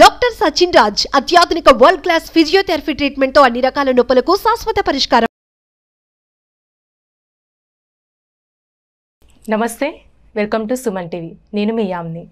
Doctor Sachin Raj అత్యాధునిక world class physiotherapy treatment తో అన్ని రకాల నొప్పులకు శాశ్వత పరిష్కారం. నమస్తే, వెల్కమ్ టు సుమన్ టీవీ. నేను మీ యామ్ని.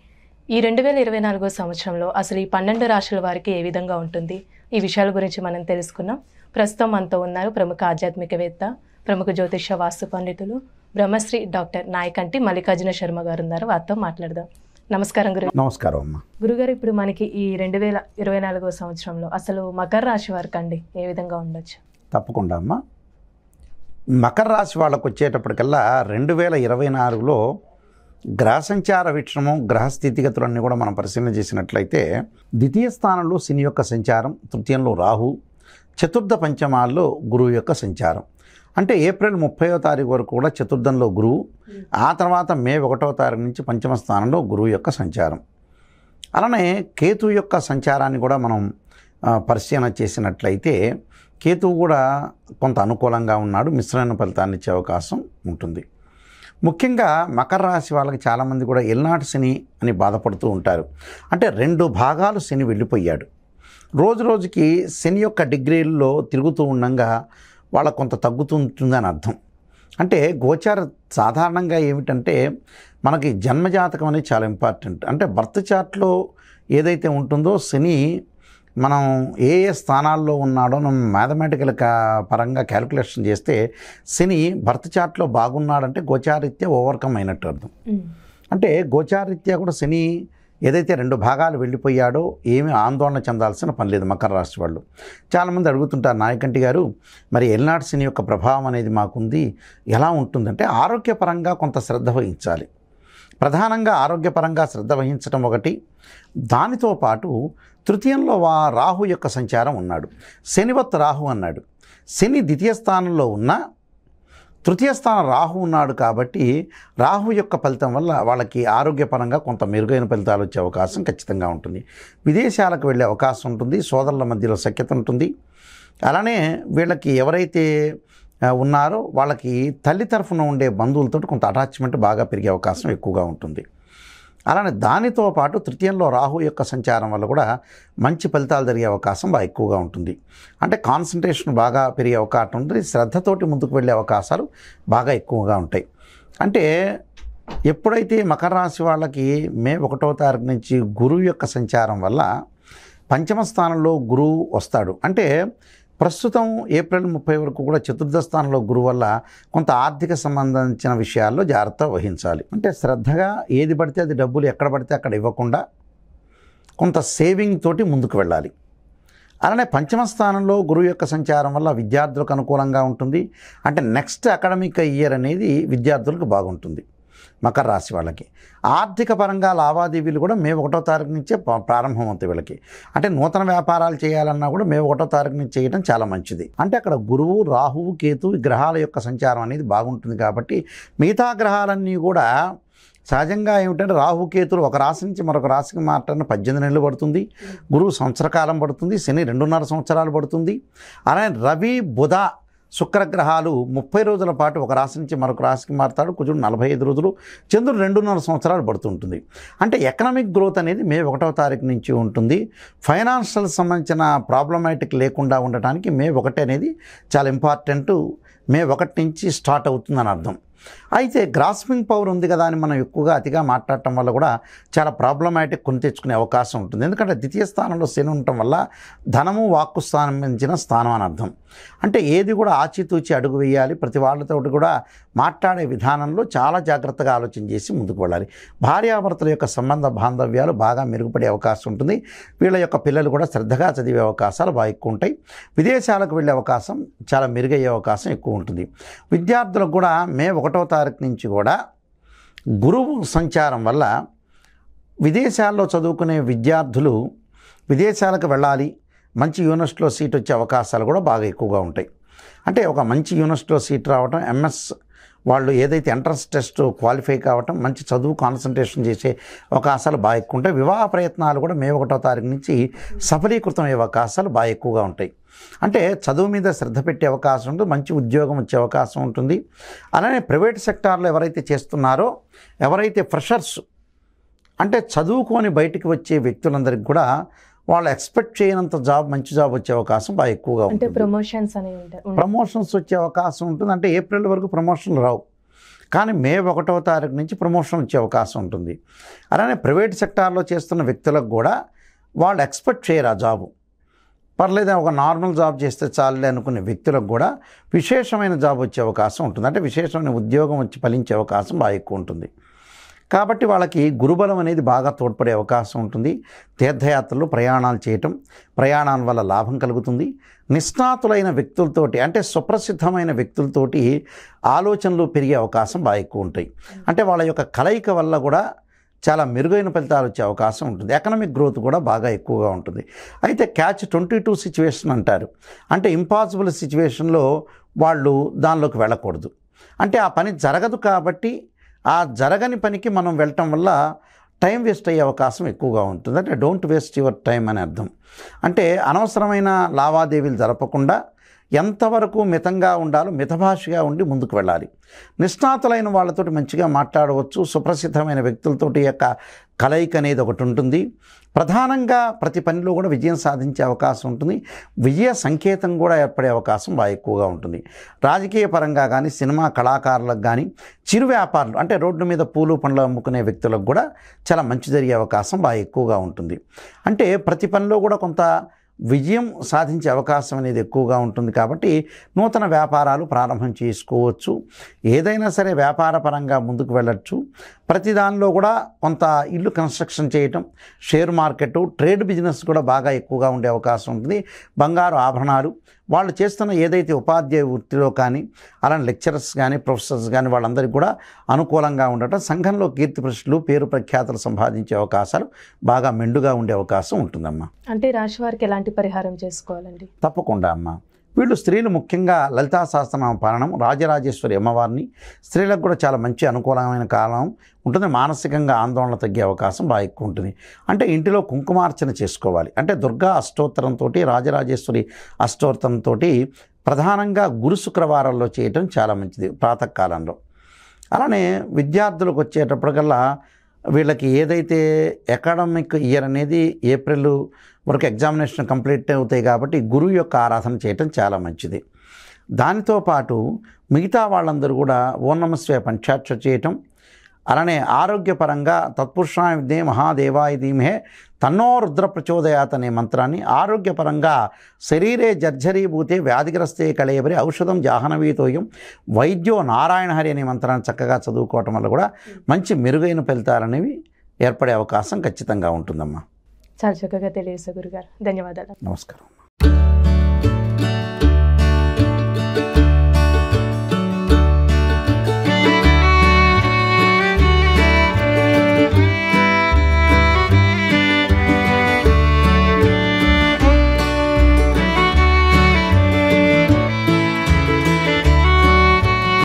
ఈ 2024 సంవత్సరంలో అసలు ఈ 12 రాశుల వారికి ఏ విధంగా ఉంటుంది, ఈ విషయాల గురించి మనం తెలుసుకున్నాం. ప్రస్తుతం మనతో ఉన్నారు ప్రముఖ ఆధ్యాత్మికవేత్త, ప్రముఖ జ్యోతిష వాస్తు పండితులు, బ్రహ్మశ్రీ డాక్టర్ నాయకంటి మల్లికార్జున శర్మ గారు ఉన్నారు. వారితో మాట్లాడదాం. నమస్కారం గురు. నమస్కారం అమ్మ. గురుగారు, ఇప్పుడు మనకి ఈ 2024 సంవత్సరంలో అసలు మకర రాశి వారికి అండి ఏ విధంగా ఉండొచ్చు? తప్పకుండా అమ్మ. మకర రాశి వాళ్ళకు వచ్చేటప్పటికల్లా 2024లో గ్రహ సంచార వీక్షణము, గ్రహ స్థితిగతులన్నీ కూడా మనం పరిశీలన చేసినట్లయితే ద్వితీయ స్థానంలో శని యొక్క సంచారం, తృతీయంలో రాహు, చతుర్థ పంచమాల్లో గురువు యొక్క సంచారం. అంటే ఏప్రిల్ 30వ తారీఖు వరకు కూడా చతుర్థంలో గురువు, ఆ తర్వాత మే 1వ తారీఖు నుంచి పంచమ స్థానంలో గురువు యొక్క సంచారం. అలానే కేతు యొక్క సంచారాన్ని కూడా మనం పరిశీలన చేసినట్లయితే కేతువు కూడా కొంత అనుకూలంగా ఉన్నాడు, మిశ్రమైన ఫలితాన్ని ఇచ్చే అవకాశం ఉంటుంది. ముఖ్యంగా మకర రాశి వాళ్ళకి చాలామంది కూడా ఎల్నాటి శని అని బాధపడుతూ ఉంటారు. అంటే 2 భాగాలు శని వెళ్ళిపోయాడు. రోజు రోజుకి శని యొక్క డిగ్రీల్లో తిరుగుతూ ఉండగా వాళ్ళకు కొంత తగ్గుతుంటుందని అర్థం. అంటే గోచార సాధారణంగా ఏమిటంటే మనకి జన్మజాతకం అనేది చాలా ఇంపార్టెంట్. అంటే బర్త్ చార్ట్లో ఏదైతే ఉంటుందో శని మనం ఏ ఏ స్థానాల్లో ఉన్నాడో మనం మ్యాథమెటికల్ పరంగా క్యాలిక్యులేషన్ చేస్తే శని బర్త్ చార్ట్లో బాగున్నాడంటే గోచారీత్యా ఓవర్కమ్ అయినట్టు అర్థం. అంటే గోచారీత్యా కూడా శని ఏదైతే 2 భాగాలు వెళ్ళిపోయాడో ఏమీ ఆందోళన చెందాల్సిన పని లేదు మకర రాశి వాళ్ళు. చాలామంది అడుగుతుంటారు, నాయకంటి గారు మరి ఎల్నాటి శని యొక్క ప్రభావం అనేది మాకుంది, ఎలా ఉంటుందంటే ఆరోగ్యపరంగా కొంత శ్రద్ధ వహించాలి. ప్రధానంగా ఆరోగ్యపరంగా శ్రద్ధ వహించడం ఒకటి, దానితో పాటు తృతీయంలో రాహు యొక్క సంచారం ఉన్నాడు. శనివత్ రాహు అన్నాడు. శని ద్వితీయ స్థానంలో ఉన్న తృతీయ స్థానం రాహు ఉన్నాడు కాబట్టి రాహు యొక్క ఫలితం వల్ల వాళ్ళకి ఆరోగ్యపరంగా కొంత మెరుగైన ఫలితాలు వచ్చే అవకాశం ఖచ్చితంగా ఉంటుంది. విదేశాలకు వెళ్ళే అవకాశం ఉంటుంది, సోదరుల మధ్యలో సఖ్యత ఉంటుంది. అలానే వీళ్ళకి ఎవరైతే ఉన్నారో వాళ్ళకి తల్లి తరఫున ఉండే బంధువులతో కొంత అటాచ్మెంట్ బాగా పెరిగే అవకాశం ఎక్కువగా ఉంటుంది. అలానే దానితో పాటు తృతీయంలో రాహు యొక్క సంచారం వల్ల కూడా మంచి ఫలితాలు జరిగే అవకాశం బాగా ఎక్కువగా ఉంటుంది. అంటే కాన్సన్ట్రేషన్ బాగా పెరిగే అవకాశం ఉంటుంది, శ్రద్ధతోటి ముందుకు వెళ్ళే అవకాశాలు బాగా ఎక్కువగా ఉంటాయి. అంటే ఎప్పుడైతే మకర రాశి వాళ్ళకి మే 1వ తారీఖు నుంచి గురువు యొక్క సంచారం వల్ల పంచమ స్థానంలో గురువు వస్తాడు. అంటే ప్రస్తుతం ఏప్రిల్ 30 వరకు కూడా చతుర్థ స్థానంలో గురువు వల్ల కొంత ఆర్థిక సంబంధించిన విషయాల్లో జాగ్రత్త వహించాలి. అంటే శ్రద్ధగా ఏది పడితే అది డబ్బులు ఎక్కడ పడితే అక్కడ ఇవ్వకుండా కొంత సేవింగ్ తోటి ముందుకు వెళ్ళాలి. అలానే పంచమ స్థానంలో గురువు యొక్క సంచారం వల్ల విద్యార్థులకు అనుకూలంగా ఉంటుంది. అంటే నెక్స్ట్ అకాడమిక్ ఇయర్ అనేది విద్యార్థులకు బాగుంటుంది. మకర రాశి వాళ్ళకి ఆర్థిక పరంగా లావాదేవీలు కూడా మే 1వ తారీఖు నుంచే ప్రారంభమవుతాయి వీళ్ళకి. అంటే నూతన వ్యాపారాలు చేయాలన్నా కూడా మే 1వ తారీఖు నుంచి చేయడం చాలా మంచిది. అంటే అక్కడ గురువు, రాహువు, కేతు గ్రహాల యొక్క సంచారం అనేది బాగుంటుంది కాబట్టి మిగతా గ్రహాలన్నీ కూడా సహజంగా ఏమిటంటే రాహుకేతులు ఒక రాశి నుంచి మరొక రాశికి మారటానికి 18 నెలలు పడుతుంది. గురువు సంవత్సర కాలం పడుతుంది, శని 2.5 సంవత్సరాలు పడుతుంది. అలానే రవి, బుధ, శుక్రగ్రహాలు 30 రోజుల పాటు ఒక రాశి నుంచి మరొక రాశికి మారుతాడు. కుజుడు 45 రోజులు, చంద్రుడు 2.5 సంవత్సరాలు పడుతుంటుంది. అంటే ఎకనామిక్ గ్రోత్ అనేది మే 1వ తారీఖు నుంచి ఉంటుంది. ఫైనాన్షియల్ సంబంధించిన ప్రాబ్లమాటిక్ లేకుండా ఉండటానికి మే 1 అనేది చాలా ఇంపార్టెంట్. మే 1 నుంచి స్టార్ట్ అవుతుందని అర్థం. అయితే గ్రాస్పింగ్ పవర్ ఉంది కదా అని మనం ఎక్కువగా అతిగా మాట్లాడటం వల్ల కూడా చాలా ప్రాబ్లమాటిక్ కొని తెచ్చుకునే అవకాశం ఉంటుంది. ఎందుకంటే ద్వితీయ స్థానంలో శని ఉండటం వల్ల ధనము, వాక్కు సంబంధించిన స్థానం అని అర్థం. అంటే ఏది కూడా ఆచితూచి అడుగు వేయాలి. ప్రతి వాళ్ళతో కూడా మాట్లాడే విధానంలో చాలా జాగ్రత్తగా ఆలోచన చేసి ముందుకు వెళ్ళాలి. భార్యాభర్తల యొక్క సంబంధ బాంధవ్యాలు బాగా మెరుగుపడే అవకాశం ఉంటుంది. వీళ్ళ యొక్క పిల్లలు కూడా శ్రద్ధగా చదివే అవకాశాలు బాగా ఎక్కువ ఉంటాయి. విదేశాలకు వెళ్ళే అవకాశం చాలా మెరుగయ్యే అవకాశం ఎక్కువ ఉంటుంది. విద్యార్థులకు కూడా మే 1వ తారీఖు నుంచి కూడా గురువు సంచారం వల్ల విదేశాల్లో చదువుకునే విద్యార్థులు విదేశాలకు వెళ్ళాలి, మంచి యూనివర్సిటీలో సీట్ వచ్చే అవకాశాలు కూడా బాగా ఎక్కువగా ఉంటాయి. అంటే ఒక మంచి యూనివర్సిటీలో సీట్ రావడం, ఎంఎస్ వాళ్ళు ఏదైతే ఎంట్రన్స్ టెస్ట్ క్వాలిఫై కావటం, మంచి చదువు కాన్సన్ట్రేషన్ చేసే అవకాశాలు బాగా ఎక్కువ ఉంటాయి. వివాహ ప్రయత్నాలు కూడా మే 1వ తారీఖు నుంచి సఫలీకృతం అయ్యే అవకాశాలు బాగా ఎక్కువగా ఉంటాయి. అంటే చదువు మీద శ్రద్ధ పెట్టే అవకాశం ఉంటుంది, మంచి ఉద్యోగం వచ్చే అవకాశం ఉంటుంది. అలానే ప్రైవేట్ సెక్టార్లో ఎవరైతే చేస్తున్నారో, ఎవరైతే ఫ్రెషర్స్ అంటే చదువుకొని బయటికి వచ్చే వ్యక్తులందరికీ కూడా వాళ్ళు ఎక్స్పెక్ట్ చేయనంత జాబ్, మంచి జాబ్ వచ్చే అవకాశం బాగా ఎక్కువగా అంటే ఉంటుంది. ప్రమోషన్స్ అనేవి ఉంటాయి. ప్రమోషన్స్ వచ్చే అవకాశం ఉంటుంది. అంటే ఏప్రిల్ వరకు ప్రమోషన్లు రావు, కానీ మే 1వ తారీఖు నుంచి ప్రమోషన్ వచ్చే అవకాశం ఉంటుంది. అలానే ప్రైవేట్ సెక్టార్లో చేస్తున్న వ్యక్తులకు కూడా వాళ్ళు ఎక్స్పెక్ట్ చేయరు ఆ జాబు, పర్లేదు ఒక నార్మల్ జాబ్ చేస్తే చాలే అనుకునే వ్యక్తులకు కూడా విశేషమైన జాబ్ వచ్చే అవకాశం ఉంటుంది. అంటే విశేషమైన ఉద్యోగం వచ్చి ఫలించే అవకాశం బాగా ఎక్కువ ఉంటుంది. కాబట్టి వాళ్ళకి గురుబలం అనేది బాగా తోడ్పడే అవకాశం ఉంటుంది. తీర్థయాత్రలు, ప్రయాణాలు చేయటం, ప్రయాణాల వల్ల లాభం కలుగుతుంది. నిష్ణాతులైన వ్యక్తులతోటి, అంటే సుప్రసిద్ధమైన వ్యక్తులతోటి ఆలోచనలు పెరిగే అవకాశం బాగా ఎక్కువ ఉంటాయి. అంటే వాళ్ళ యొక్క కలయిక వల్ల కూడా చాలా మెరుగైన ఫలితాలు వచ్చే అవకాశం ఉంటుంది. ఎకనామిక్ గ్రోత్ కూడా బాగా ఎక్కువగా ఉంటుంది. అయితే క్యాచ్ 22 సిచ్యువేషన్ అంటారు. అంటే ఇంపాసిబుల్ సిచ్యువేషన్లో వాళ్ళు దానిలోకి వెళ్ళకూడదు. అంటే ఆ పని జరగదు కాబట్టి ఆ జరగని పనికి మనం వెళ్ళటం వల్ల టైం వేస్ట్ అయ్యే అవకాశం ఎక్కువగా ఉంటుంది. అంటే డోంట్ వేస్ట్ యువర్ టైం అని అర్థం. అంటే అనవసరమైన లావాదేవీలు జరపకుండా ఎంతవరకు మితంగా ఉండాలో మితభాషగా ఉండి ముందుకు వెళ్ళాలి. నిష్ణాతులైన వాళ్ళతోటి మంచిగా మాట్లాడవచ్చు. సుప్రసిద్ధమైన వ్యక్తులతోటి యొక్క కలయిక అనేది ఒకటి ఉంటుంది. ప్రధానంగా ప్రతి పనిలో కూడా విజయం సాధించే అవకాశం ఉంటుంది. విజయ సంకేతం కూడా ఏర్పడే అవకాశం బాగా ఎక్కువగా ఉంటుంది. రాజకీయ పరంగా కానీ, సినిమా కళాకారులకు కానీ, చిరు వ్యాపారులు అంటే రోడ్డు మీద పూలు పండ్లు అమ్ముకునే వ్యక్తులకు కూడా చాలా మంచి జరిగే అవకాశం బాగా ఎక్కువగా ఉంటుంది. అంటే ప్రతి పనిలో కూడా కొంత విజయం సాధించే అవకాశం అనేది ఎక్కువగా ఉంటుంది. కాబట్టి నూతన వ్యాపారాలు ప్రారంభం చేసుకోవచ్చు. ఏదైనా సరే వ్యాపార పరంగా ముందుకు వెళ్ళచ్చు. ప్రతి దానిలో కూడా కొంత ఇల్లు కన్స్ట్రక్షన్ చేయటం, షేర్ మార్కెట్, ట్రేడ్ బిజినెస్ కూడా బాగా ఎక్కువగా ఉండే అవకాశం ఉంటుంది. బంగారు ఆభరణాలు, వాళ్ళు చేస్తున్న ఏదైతే ఉపాధ్యాయ వృత్తిలో కానీ, అలానే లెక్చరర్స్ కానీ, ప్రొఫెసర్స్ కానీ వాళ్ళందరికీ కూడా అనుకూలంగా ఉండటం, సంఘంలో కీర్తి ప్రతిష్టలు, పేరు ప్రఖ్యాతలు సంపాదించే అవకాశాలు బాగా మెండుగా ఉండే అవకాశం ఉంటుందమ్మా. అంటే రాశి వారికి ఎలాంటి పరిహారం చేసుకోవాలండి? తప్పకుండా అమ్మా. వీళ్ళు స్త్రీలు ముఖ్యంగా లలితా సహస్రనామ పారాయణం, రాజరాజేశ్వరి అమ్మవారిని, స్త్రీలకు కూడా చాలా మంచి అనుకూలమైన కాలం ఉంటుంది. మానసికంగా ఆందోళన తగ్గే అవకాశం బాగా ఎక్కువ ఉంటుంది. అంటే ఇంటిలో కుంకుమార్చన చేసుకోవాలి. అంటే దుర్గా అష్టోత్తరంతో, రాజరాజేశ్వరి అష్టోత్తరంతో ప్రధానంగా గురు శుక్రవారాల్లో చేయటం చాలా మంచిది ప్రాతకాలంలో. అలానే విద్యార్థులకు వచ్చేటప్పటికల్లా వీళ్ళకి ఏదైతే అకాడమిక్ ఇయర్ అనేది ఏప్రిల్ వరకు ఎగ్జామినేషన్ కంప్లీట్ అవుతాయి కాబట్టి గురువు యొక్క ఆరాధన చేయటం చాలా మంచిది. దానితో పాటు మిగతా వాళ్ళందరూ కూడా ఓం నమః శివాయ పంచాక్షర చేయటం, అలానే ఆరోగ్యపరంగా తత్పురుషాయ విద్యే మహాదేవాయ ధీమహే తన్నో రుద్ర ప్రచోదయాత్ అనే మంత్రాన్ని ఆరోగ్యపరంగా శరీరే జర్జరీభూతే వ్యాధిగ్రస్తే కళేబరి ఔషధం జాహ్నవీతోయం వైద్యో నారాయణ హరి అనే మంత్రాన్ని చక్కగా చదువుకోవటం వల్ల కూడా మంచి మెరుగైన ఫలితాలు అనేవి ఏర్పడే అవకాశం ఖచ్చితంగా ఉంటుందమ్మా. చాలా చక్కగా తెలియజేశారు గురుగారు. ధన్యవాదాలు. నమస్కారం.